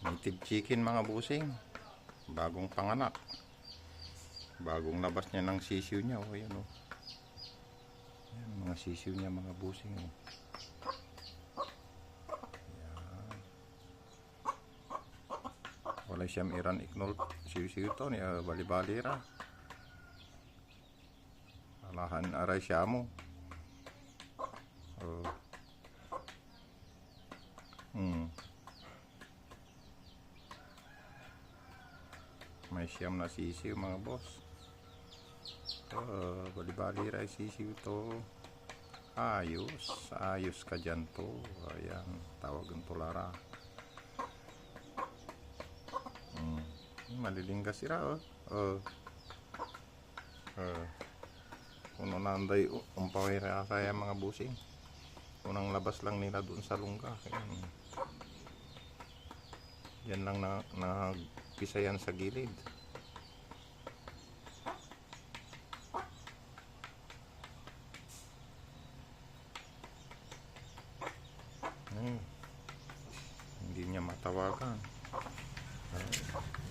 Native chicken mga busing. Bagong panganak. Bagong labas niya ng sisiw niya. O yan o. Yan, mga sisiw niya mga busing o. Wala siyang iran iknol sisiw to ni bali-balira. Alahan aray siya mo. May siyam na sisiw mga boss. Bali-balira sisiw to. Ayos ka dyan to. Ayan, tawagan tulara. Malilingga sila puno na anday umpawira kaya mga busing. Unang labas lang nila doon sa lungga. Yan lang na pisayan sa gilid. Hindi niya matawagan.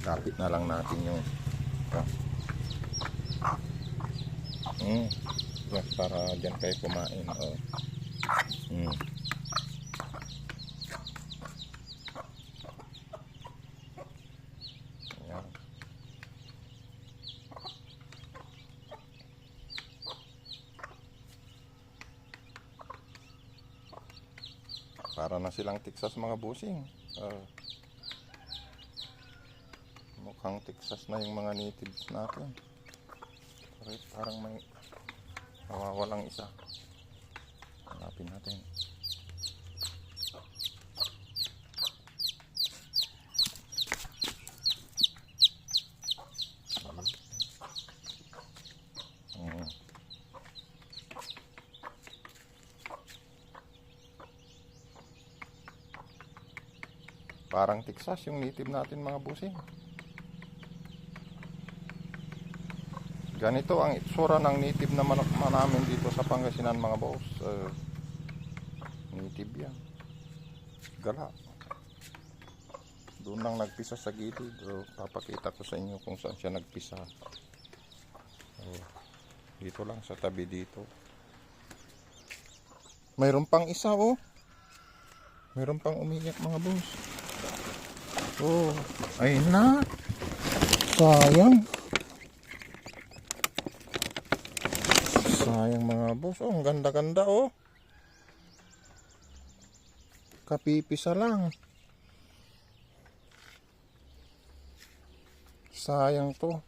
Lapit na lang natin yung para dyan kayo kumain. Ayan. Para na silang Texas mga busing. Mukhang Texas na yung mga natives natin. Parang may nawawalang isa. Hanapin natin. Parang Texas yung native natin mga busing. Ganito ang itsura ng native na manok namin dito sa Pangasinan mga boss. Native yan. Gala. Doon lang nagpisa sa gilid. Papakita ko sa inyo kung saan siya nagpisa. Dito lang sa tabi dito. Mayroon pang isa Mayroon pang umiyak mga boss. Ay na. Sayang. Sayang mga boss. Ang ganda-ganda kapipisa lang. Sayang to.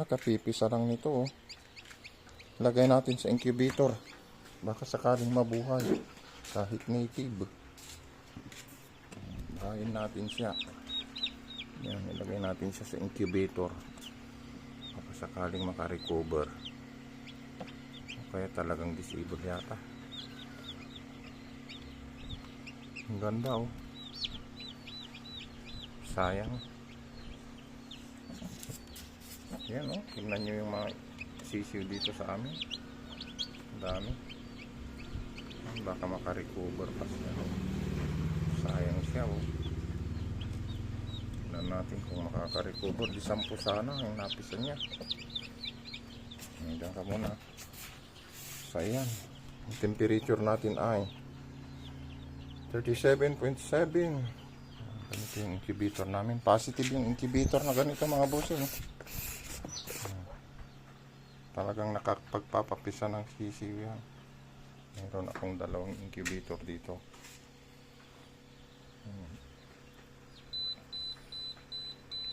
Kapipisa lang nito Lagay natin sa incubator. Baka sakaling mabuhay. Kahit native. Bahayin natin siya. Yan, ilagay natin siya sa incubator. Baka sakaling makarecover. Kaya talagang disabled yata. Ang ganda sayang. Yan tingnan nyo yung mga sisiw dito sa amin. Ang dami. Baka makarecover pa siya. Sayang siya tingnan natin kung makakarecover. Di 10 sana ang napisan niya. Hanggang ka muna. So ayan, ang temperature natin ay 37.7. Ganito yung incubator namin. Positive yung incubator na ganito mga bossing. Talagang nakapagpapapisa ng sisiw yan. Meron akong 2 incubator dito.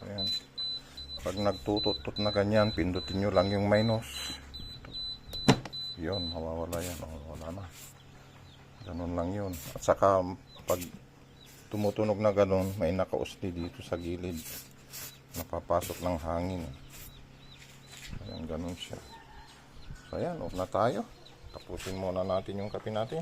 Ayan. Pag nagtutot na ganyan, pindutin nyo lang yung minus. Yun, mawawala yan. Wala na. Ganun lang yun. At saka, pag tumutunog na ganun, may nakausli dito sa gilid. Napapasok ng hangin. Ayan, ganun siya. So, ayan, off na tayo. Tapusin muna natin yung kape natin.